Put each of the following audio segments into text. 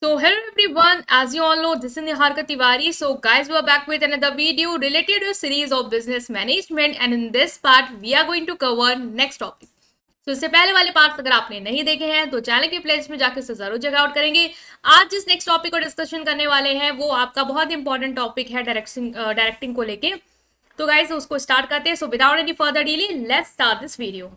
So hello everyone, as you all know, this is Niharika Tiwari. So guys, we are back with another video related to a series of business management, and in this part we are going to cover next topic. तो इससे पहले वाले part अगर आपने नहीं देखे हैं तो चैनल के प्लेलिस्ट में जाकर इसे जरूर चेकआउट करेंगे। आज जिस नेक्स्ट टॉपिक को डिस्कशन करने वाले हैं वो आपका बहुत इंपॉर्टेंट टॉपिक है डायरेक्टिंग को लेके। तो गाइस उसको स्टार्ट करते हैं। So without any further delay let's start this video.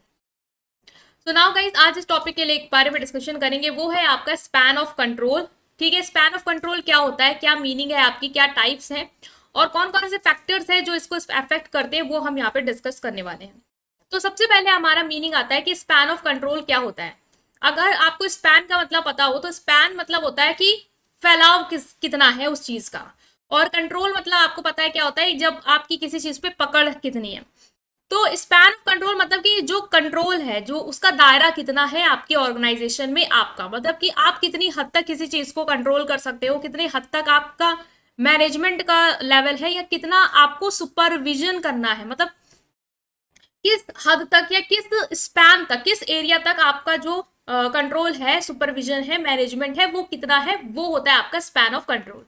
So now guys, आज इस टॉपिक के लिए बारे में डिस्कशन करेंगे, वो है आपका स्पैन ऑफ कंट्रोल। ठीक है, स्पैन ऑफ कंट्रोल क्या होता है, क्या मीनिंग है आपकी, क्या टाइप्स हैं और कौन कौन से फैक्टर्स हैं जो इसको अफेक्ट करते हैं, वो हम यहाँ पे डिस्कस करने वाले हैं। तो सबसे पहले हमारा मीनिंग आता है कि स्पैन ऑफ कंट्रोल क्या होता है। अगर आपको स्पैन का मतलब पता हो तो स्पैन मतलब होता है कि फैलाव कितना है उस चीज का, और कंट्रोल मतलब आपको पता है क्या होता है, जब आपकी किसी चीज पे पकड़ कितनी है। तो स्पैन ऑफ कंट्रोल मतलब कि जो कंट्रोल है, जो उसका दायरा कितना है आपके ऑर्गेनाइजेशन में, आपका मतलब कि आप कितनी हद तक किसी चीज को कंट्रोल कर सकते हो, कितनी हद तक आपका मैनेजमेंट का लेवल है, या कितना आपको सुपरविजन करना है, मतलब किस हद तक या किस स्पैन तक, किस एरिया तक आपका जो कंट्रोल है, सुपरविजन है, मैनेजमेंट है, वो कितना है, वो होता है आपका स्पैन ऑफ कंट्रोल।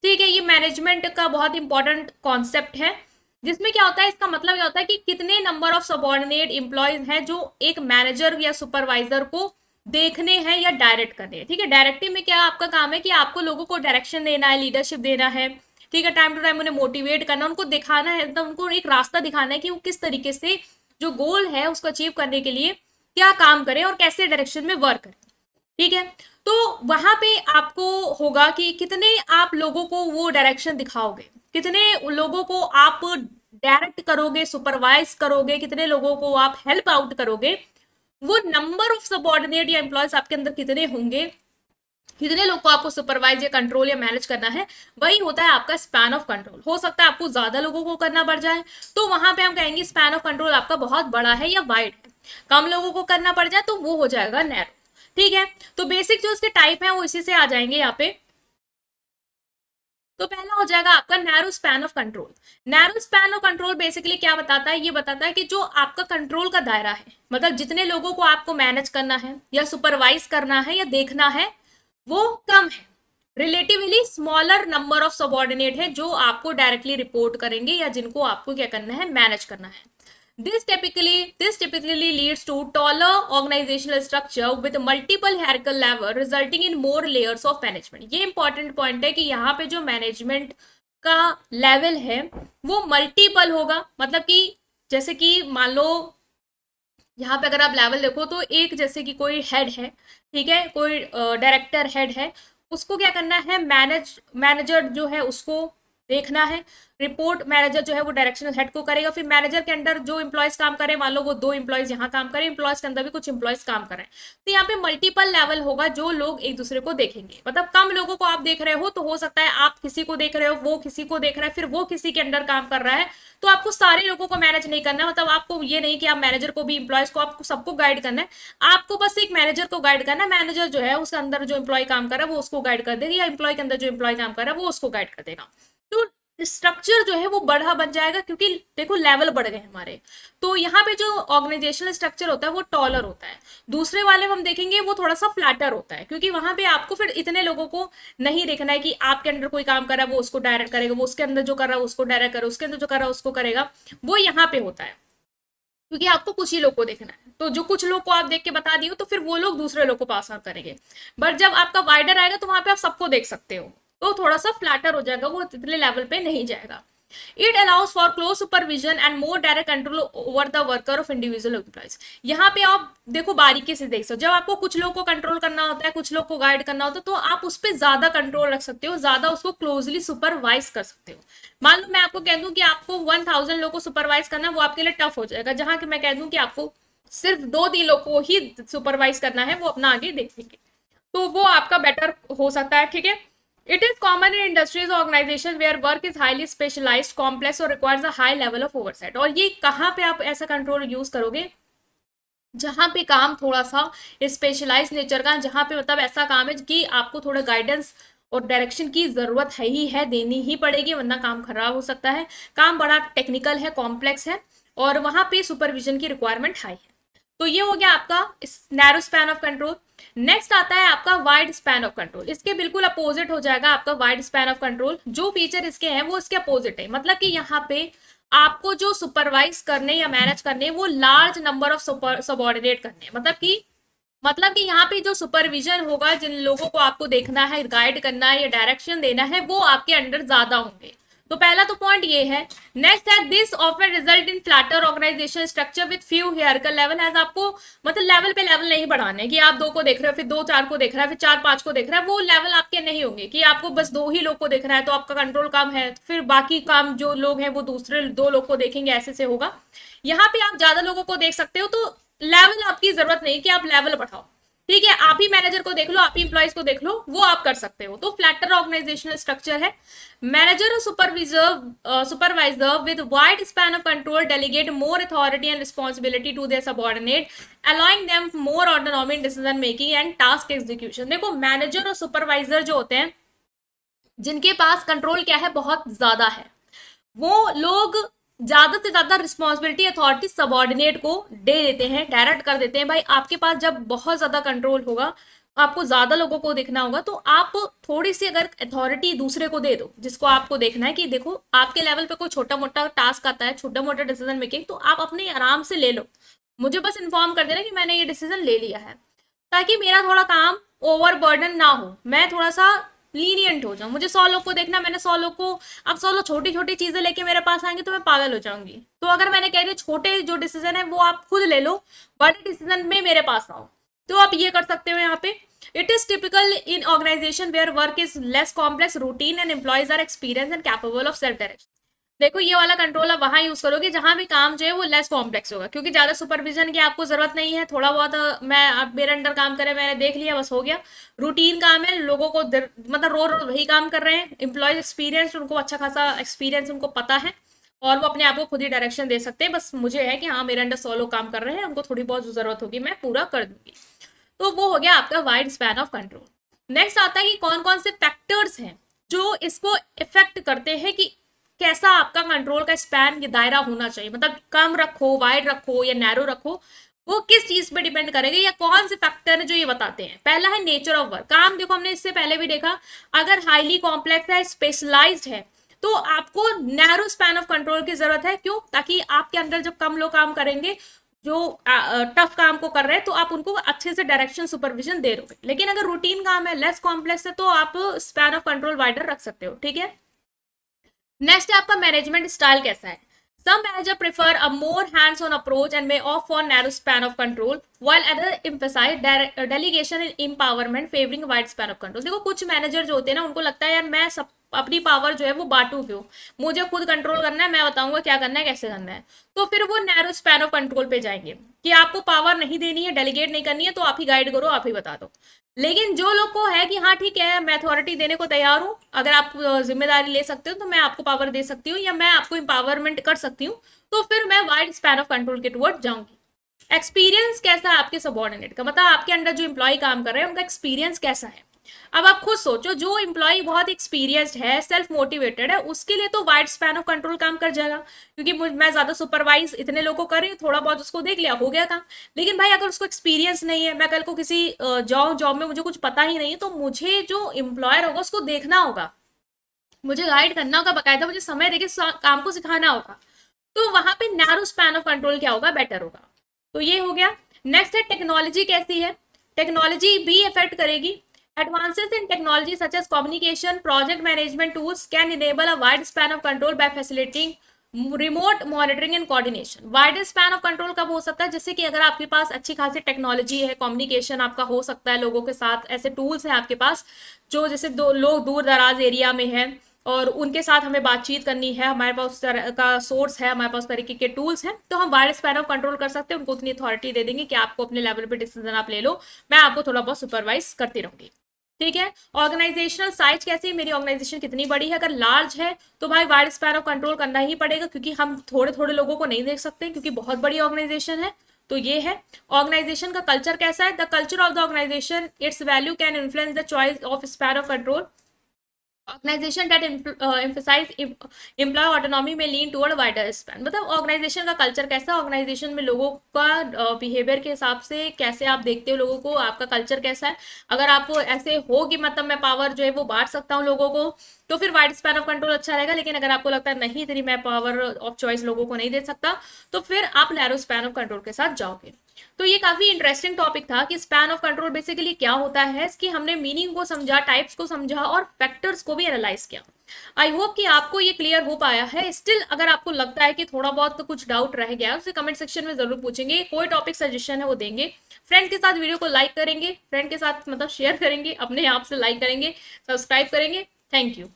ठीक है, ये मैनेजमेंट का बहुत इंपॉर्टेंट कॉन्सेप्ट है, जिसमें क्या होता है, इसका मतलब क्या होता है कि कितने नंबर ऑफ सबॉर्डिनेट एम्प्लॉयज हैं जो एक मैनेजर या सुपरवाइजर को देखने हैं या डायरेक्ट करने हैं। ठीक है, डायरेक्टिव में क्या आपका काम है कि आपको लोगों को डायरेक्शन देना है, लीडरशिप देना है। ठीक है, टाइम टू टाइम उन्हें मोटिवेट करना, उनको दिखाना है, मतलब उनको एक रास्ता दिखाना है कि वो किस तरीके से जो गोल है उसको अचीव करने के लिए क्या काम करें और कैसे डायरेक्शन में वर्क करें। ठीक है, तो वहां पे आपको होगा कि कितने आप लोगों को वो डायरेक्शन दिखाओगे, कितने लोगों को आप डायरेक्ट करोगे, सुपरवाइज करोगे, कितने लोगों को आप हेल्प आउट करोगे, वो नंबर ऑफ सबॉर्डिनेट या एम्प्लॉयज आपके अंदर कितने होंगे, कितने लोग को आपको सुपरवाइज या कंट्रोल या मैनेज करना है, वही होता है आपका स्पैन ऑफ कंट्रोल। हो सकता है आपको ज्यादा लोगों को करना पड़ जाए, तो वहां पे हम कहेंगे स्पैन ऑफ कंट्रोल आपका बहुत बड़ा है या वाइड है। कम लोगों को करना पड़ जाए तो वो हो जाएगा नैरो। ठीक है, तो बेसिक जो उसके टाइप है वो इसी से आ जाएंगे यहाँ पे। तो पहला हो जाएगा आपका narrow span of control. Narrow span of control basically क्या बताता है, ये बताता है कि जो आपका कंट्रोल का दायरा है, मतलब जितने लोगों को आपको मैनेज करना है या सुपरवाइज करना है या देखना है, वो कम है। Relatively smaller number of subordinate है जो आपको डायरेक्टली रिपोर्ट करेंगे या जिनको आपको क्या करना है, मैनेज करना है। This typically leads to taller organizational structure with multiple hierarchical level, resulting in more layers of management. ये इंपॉर्टेंट पॉइंट है कि यहाँ पे जो मैनेजमेंट का लेवल है वो मल्टीपल होगा। मतलब कि जैसे कि मान लो यहाँ पे अगर आप लेवल देखो तो एक, जैसे कि कोई हेड है, ठीक है, कोई डायरेक्टर हेड है, उसको क्या करना है, मैनेजर जो है उसको देखना है। रिपोर्ट मैनेजर जो है वो डायरेक्शनल हेड को करेगा। फिर मैनेजर के अंडर जो इंप्लॉयज काम करें, मान लो वो 2 इंप्लॉयज यहाँ काम करें, इंप्लॉयज के अंदर भी कुछ इंप्लॉयज काम करें, तो यहाँ पे मल्टीपल लेवल होगा जो लोग एक दूसरे को देखेंगे। मतलब कम लोगों को आप देख रहे हो तो हो सकता है आप किसी को देख रहे हो, वो किसी को देख रहा है, फिर वो किसी के अंडर काम कर रहा है, तो आपको सारे लोगों को मैनेज नहीं करना है। मतलब आपको ये नहीं कि आप मैनेजर को भी, इंप्लॉयज को, आपको सबको गाइड करना है। आपको बस एक मैनेजर को गाइड करना है। मैनेजर जो है उसके अंदर जो इंप्लॉय काम कर रहा है वो उसको गाइड कर देगा, या इंप्लॉय के अंदर जो इंप्लॉय काम कर रहा है वो उसको गाइड कर देगा। तो स्ट्रक्चर जो है वो बढ़ा बन जाएगा, क्योंकि देखो लेवल बढ़ गए हमारे। तो यहाँ पे जो ऑर्गेनाइजेशनल स्ट्रक्चर होता है वो टॉलर होता है। दूसरे वाले हम देखेंगे वो थोड़ा सा फ्लैटर होता है, क्योंकि वहां पे आपको फिर इतने लोगों को नहीं देखना है कि आपके अंदर कोई काम कर रहा है वो उसको डायरेक्ट करेगा, वो उसके अंदर जो कर रहा है उसको डायरेक्ट करेगा, उसके अंदर जो कर रहा है उसको करेगा। वो यहाँ पे होता है, क्योंकि आपको कुछ ही लोग को देखना है। तो जो कुछ लोग को आप देख के बता दिए तो फिर वो लोग दूसरे लोग को पास आउट करेंगे। बट जब आपका वाइडर आएगा तो वहां पे आप सबको देख सकते हो, तो थोड़ा सा फ्लैटर हो जाएगा, वो इतने लेवल पे नहीं जाएगा। It allows for close supervision and more direct control over the worker of individual employees. यहाँ पे आप देखो बारीकी से देख सकते, जब आपको कुछ लोग को कंट्रोल करना होता है, कुछ लोग को गाइड करना होता है, तो आप उस पर ज्यादा कंट्रोल रख सकते हो, ज्यादा उसको क्लोजली सुपरवाइज कर सकते हो। मान लो मैं आपको कह दूं कि आपको 1000 लोग को सुपरवाइज करना, वो आपके लिए टफ हो जाएगा। जहां कि मैं कह दूं कि आपको सिर्फ 2-3 लोग को ही सुपरवाइज करना है, वो अपना आगे देख लेंगे, तो वो आपका बेटर हो सकता है। ठीक है, it is common in industries or organizations where work is highly specialized, complex और requires a high level of oversight। और ये कहाँ पे आप ऐसा कंट्रोल यूज करोगे, जहां पे काम थोड़ा सा स्पेशलाइज नेचर का, जहां पे मतलब ऐसा काम है कि आपको थोड़ा गाइडेंस और डायरेक्शन की जरूरत है ही है, देनी ही पड़ेगी, वरना काम खराब हो सकता है। काम बड़ा टेक्निकल है, कॉम्प्लेक्स है, और वहां पे सुपरविजन की रिक्वायरमेंट हाई है। तो ये हो गया आपका narrow span of control. Next आता है आपका वाइड स्पैन ऑफ कंट्रोल। इसके बिल्कुल अपोजिट हो जाएगा आपका वाइड स्पैन ऑफ कंट्रोल। जो फीचर इसके हैं वो इसके अपोजिट है, मतलब कि यहाँ पे आपको जो सुपरवाइज करने या मैनेज करने वो लार्ज नंबर ऑफ सबॉर्डिनेट करने, मतलब कि यहाँ पे जो सुपरविजन होगा, जिन लोगों को आपको देखना है, गाइड करना है या डायरेक्शन देना है, वो आपके अंडर ज्यादा होंगे। तो पहला तो पॉइंट ये है। नेक्स्ट है this often results in flatter organization structure with few hierarchical level. As आपको मतलब लेवल पे लेवल नहीं बढ़ाने कि आप 2 को देख रहे हो, फिर 2 4 को देख रहा है, फिर 4 5 को देख रहा है, वो लेवल आपके नहीं होंगे कि आपको बस 2 ही लोग को देखना है तो आपका कंट्रोल कम है, फिर बाकी काम जो लोग हैं वो दूसरे 2 लोग को देखेंगे, ऐसे से होगा। यहाँ पे आप ज्यादा लोगों को देख सकते हो, तो लेवल आपकी जरूरत नहीं कि आप लेवल बढ़ाओ, ठीक है। आप ही मैनेजर को देख लो, आप ही इंप्लॉइज को देख लो, वो आप कर सकते हो। तो फ्लैटर ऑर्गेनाइजेशनल स्ट्रक्चर है। मैनेजर और supervisor with wide span of control delegate more authority and responsibility to their subordinate, allowing them more autonomy in decision making and task execution. देखो मैनेजर और सुपरवाइजर जो होते हैं, जिनके पास कंट्रोल क्या है, बहुत ज्यादा है, वो लोग ज्यादा से ज्यादा रिस्पॉन्सिबिलिटी अथॉरिटी सबॉर्डिनेट को दे देते हैं, डायरेक्ट कर देते हैं। भाई आपके पास जब बहुत ज्यादा कंट्रोल होगा, आपको ज्यादा लोगों को देखना होगा, तो आप थोड़ी सी अगर अथॉरिटी दूसरे को दे दो, जिसको आपको देखना है कि देखो आपके लेवल पे कोई छोटा मोटा टास्क आता है, छोटा मोटा डिसीजन मेकिंग, तो आप अपने आराम से ले लो, मुझे बस इन्फॉर्म कर देना कि मैंने ये डिसीजन ले लिया है, ताकि मेरा थोड़ा काम ओवर बर्डन ना हो, मैं थोड़ा सा लीनियंट हो जाऊं। मुझे 100 लोग को देखना, मैंने 100 लोग को, अब 100 लोग छोटी छोटी चीजें लेके मेरे पास आएंगे तो मैं पागल हो जाऊंगी। तो अगर मैंने कह दिया छोटे जो डिसीजन है वो आप खुद ले लो, बड़े डिसीजन में मेरे पास आओ, तो आप ये कर सकते हो यहाँ पे। It is typical in organisation where work is less complex, routine and employees are experience and capable of self direction. देखो ये वाला कंट्रोल आप वहां यूज करोगे जहां भी काम जो है वो लेस कॉम्प्लेक्स होगा, क्योंकि ज्यादा सुपरविजन की आपको जरूरत नहीं है, थोड़ा बहुत मैं अब मेरे अंडर काम करे, मैंने देख लिया, बस हो गया। रूटीन काम है, लोगों को मतलब रोज वही काम कर रहे हैं, एम्प्लॉयज एक्सपीरियंस, उनको अच्छा खासा एक्सपीरियंस उनको पता है, और वो अपने आप को खुद ही डायरेक्शन दे सकते हैं। बस मुझे है कि हाँ मेरे अंडर 100 लोग काम कर रहे हैं, उनको थोड़ी बहुत जरूरत होगी, मैं पूरा कर दूंगी। तो वो हो गया आपका wide span of control. Next आता है कि कौन कौन से फैक्टर्स हैं जो इसको इफेक्ट करते हैं कि कैसा आपका कंट्रोल का स्पैन या दायरा होना चाहिए, मतलब कम रखो, वाइड रखो या नैरो रखो, वो किस चीज पे डिपेंड करेगा या कौन से फैक्टर है जो ये बताते हैं। पहला है नेचर ऑफ वर्क। काम देखो हमने इससे पहले भी देखा, अगर हाईली कॉम्प्लेक्स है, स्पेशलाइज्ड है, तो आपको नैरो स्पैन ऑफ कंट्रोल की जरूरत है। क्यों? ताकि आपके अंदर जब कम लोग काम करेंगे, जो टफ काम को कर रहे हैं, तो आप उनको अच्छे से डायरेक्शन सुपरविजन दे दोगे। लेकिन अगर रूटीन काम है, लेस कॉम्प्लेक्स है, तो आप स्पैन ऑफ कंट्रोल वाइडर रख सकते हो, ठीक है। नेक्स्ट है आपका मैनेजमेंट स्टाइल कैसा है। Some manager prefer a more hands-on approach and may opt for narrow span of control, while other emphasize delegation and empowerment, favoring wide span of control। देखो कुछ मैनेजर जो होते हैं ना, उनको लगता है यार मैं सब अपनी पावर जो है वो बांटू क्यों, मुझे खुद कंट्रोल करना है, मैं बताऊंगा क्या करना है, कैसे करना है। तो फिर वो नैरो स्पैन ऑफ कंट्रोल पे जाएंगे कि आपको पावर नहीं देनी है, डेलीगेट नहीं करनी है, तो आप ही गाइड करो, आप ही बता दो। लेकिन जो लोग को है कि हाँ ठीक है मैं अथॉरिटी देने को तैयार हूँ, अगर आप जिम्मेदारी ले सकते हो तो मैं आपको पावर दे सकती हूँ या मैं आपको एम्पावरमेंट कर सकती हूँ, तो फिर मैं वाइड स्पैन ऑफ कंट्रोल के टुवर्ड जाऊंगी। एक्सपीरियंस कैसा है आपके सबऑर्डिनेट का, मतलब आपके अंडर जो एम्प्लॉय काम कर रहे हैं उनका एक्सपीरियंस कैसा है। अब आप खुद सोचो, जो एम्प्लॉय बहुत एक्सपीरियंस्ड है, सेल्फ मोटिवेटेड है, उसके लिए तो वाइड स्पैन ऑफ कंट्रोल काम कर जाएगा, क्योंकि मैं ज्यादा सुपरवाइज इतने लोगों को कर रही हूँ, थोड़ा बहुत उसको देख लिया, हो गया काम। लेकिन भाई अगर उसको एक्सपीरियंस नहीं है, मैं कल को किसी जॉब में मुझे कुछ पता ही नहीं है, तो मुझे जो एम्प्लॉयर होगा उसको देखना होगा, मुझे गाइड करना होगा, बकायदा मुझे समय देके काम को सिखाना होगा। तो वहां पे नैरो स्पैन ऑफ कंट्रोल क्या होगा, बेटर होगा। तो ये हो गया। नेक्स्ट है टेक्नोलॉजी कैसी है। टेक्नोलॉजी भी इफेक्ट करेगी। Advances in technology such as communication, project management tools can enable a wide span of control by facilitating remote monitoring and coordination। Wide span of control कब हो सकता है, जैसे कि अगर आपके पास अच्छी खासी टेक्नोलॉजी है, कम्युनिकेशन आपका हो सकता है लोगों के साथ, ऐसे टूल्स हैं आपके पास जो जैसे दो लोग दूर दराज एरिया में हैं और उनके साथ हमें बातचीत करनी है, हमारे पास उस तरह का सोर्स है, हमारे पास उस तरीके के टूल्स हैं, तो हम वाइड स्पैन ऑफ कंट्रोल कर सकते हैं। उनको उतनी अथॉरिटी दे देंगे कि आपको अपने लेवल पे डिसीजन आप ले लो, मैं आपको थोड़ा बहुत सुपरवाइज करती रहूंगी, ठीक है। ऑर्गेनाइजेशनल साइज कैसी, मेरी ऑर्गेनाइजेशन कितनी बड़ी है, अगर लार्ज है तो भाई वाइड स्पैन ऑफ कंट्रोल करना ही पड़ेगा, क्योंकि हम थोड़े थोड़े लोगों को नहीं देख सकते, क्योंकि बहुत बड़ी ऑर्गेनाइजेशन है। तो ये है। ऑर्गेनाइजेशन का कल्चर कैसा है, the culture of the organisation, its value can influence the choice of span of control. Organisation that emphasize employ autonomy में लीन टुवर्ड वाइडर स्पैन, मतलब ऑर्गेनाइजेशन का कल्चर कैसा है, ऑर्गेनाइजेशन में लोगों का बिहेवियर के हिसाब से कैसे आप देखते हो लोगों को, आपका कल्चर कैसा है। अगर आप ऐसे हो कि मतलब मैं पावर जो है वो बांट सकता हूँ लोगों को, तो फिर वाइड स्पैन ऑफ कंट्रोल अच्छा रहेगा। लेकिन अगर आपको लगता है नहीं तेरी मैं पावर ऑफ चॉइस लोगों को नहीं दे सकता, तो फिर आप नैरो स्पैन ऑफ कंट्रोल के साथ जाओगे। तो ये काफी इंटरेस्टिंग टॉपिक था कि स्पैन ऑफ कंट्रोल बेसिकली क्या होता है, इसकी हमने मीनिंग को समझा, टाइप्स को समझा और फैक्टर्स को भी एनालाइज किया। आई होप कि आपको ये क्लियर हो पाया है। स्टिल अगर आपको लगता है कि थोड़ा बहुत तो कुछ डाउट रह गया है, उसे कमेंट सेक्शन में जरूर पूछेंगे, कोई टॉपिक सजेशन है वो देंगे। फ्रेंड के साथ वीडियो को लाइक करेंगे, फ्रेंड के साथ मतलब शेयर करेंगे, अपने आप से लाइक करेंगे, सब्सक्राइब करेंगे। Thank you.